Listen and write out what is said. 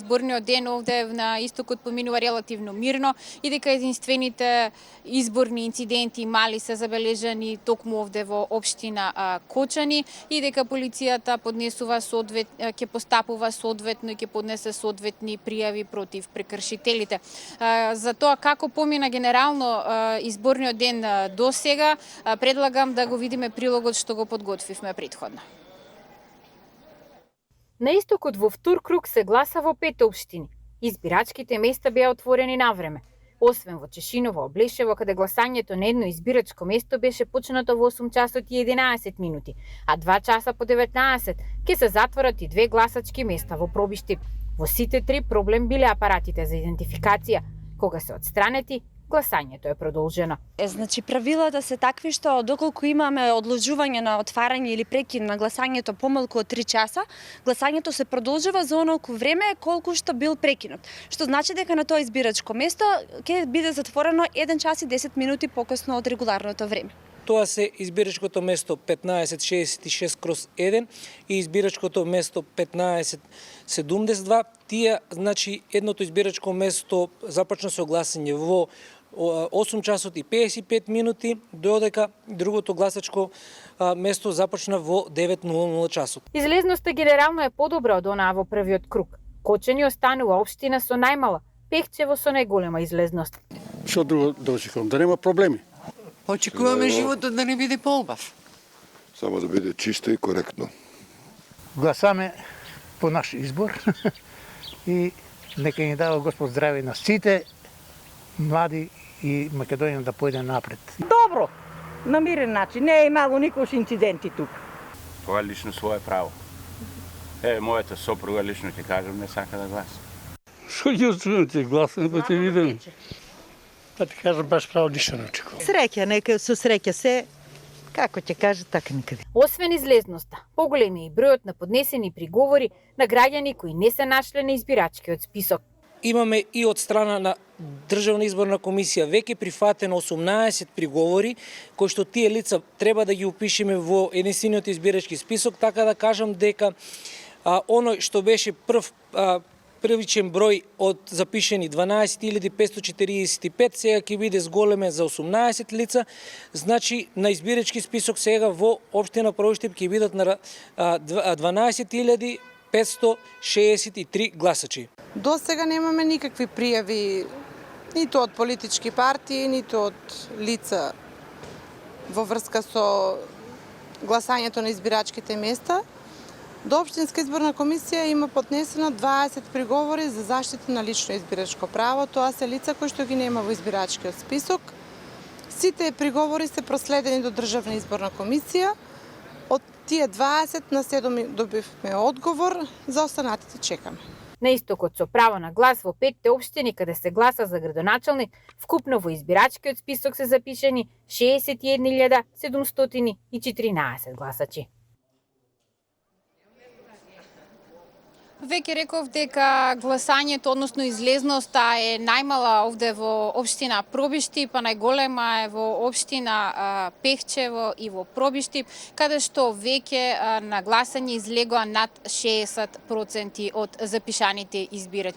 изборниот ден овде на истокот поминува релативно мирно и дека единствените изборни инциденти мали се забележани токму овде во општина Кочани и дека полицијата ќе постапува соодветно и ќе поднесе соодветни пријави против прекршителите. За тоа како помина генерално изборниот ден до сега, предлагам да го видиме прилогот што го подготвивме претходно. На истокот во втор круг се гласа во 5 општини. Избирачките места беа отворени навреме. Освен во Чешиново, Облешево, каде гласањето на едно избирачко место беше почнато во 8 часот и 11 минути, а 2 часа по 19 ќе се затворат и 2 гласачки места во Пробиштип. Во сите 3 проблем биле апаратите за идентификација. Кога се отстранети, гласањето е продолжено. Значи правилата се такви што доколку имаме одложување на отварање или прекин на гласањето помалку од 3 часа, гласањето се продолжува за онолку време колку што бил прекинот. Што значи дека на тоа избирачко место ќе биде затворено 1 час и 10 минути покасно од регуларното време. Тоа се избирачкото место 1566/1 и избирачкото место 1572. Тие, значи, едното избирачко место започна со гласање во 8 часот и 55 минути, додека другото гласачко место започна во 9:00 часот. Излезноста генерално е подобра од онаа во првиот круг. Кочани останува општина со најмала, Пехчево со најголема излезност. Што друго да очекувам? Да нема проблеми. Очекуваме животот да не биде поубав. Само да биде чисто и коректно. Гласаме по наш избор и нека ни дава Господ здраве на сите млади и Македонија да појде напред. Добро, на мирен начин, не е имало никош инциденти тук. Тоа е лично свое право. Мојата сопруга лично ќе кажам не сака да гласа. Што ќе очекувате? Гласаме па ќе видиме. Па ти кажам баш право ништо не очекувам. Среќа, нека со среќа се, како ќе кажа, така никаде. Освен излезноста, поголеми и бројот на поднесени приговори на граѓани кои не се нашле на избирачкиот список. Имаме и од страна на Државна изборна комисија веќе прифатено 18 приговори кои што тие лица треба да ги упишеме во единствениот избирачки список, така да кажам дека оној што беше првичен број од запишени 12.545, сега ќе биде зголемен за 18 лица, значи на избирачки список сега во општина Пробиштип ќе бидат на 12.563 гласачи. До сега немаме никакви пријави ниту од политички партии, ниту од лица во врска со гласањето на избирачките места. До Општинска изборна комисија има поднесено 20 приговори за заштита на лично избирачко право. Тоа се лица кои што ги нема во избирачкиот список. Сите приговори се проследени до Државна изборна комисија. Од тие 20 на 7 добивме одговор, за останатите чекаме. На истокот со право на глас во 5 општини каде се гласа за градоначалник, вкупно во избирачкиот список се запишени 61.714 гласачи. Веќе реков дека гласањето, односно излезноста е најмала овде во општина Пробиштип, па најголема е во општина Пехчево и во Пробиштип, каде што веќе на гласање излегоа над 60% од запишаните избирачи.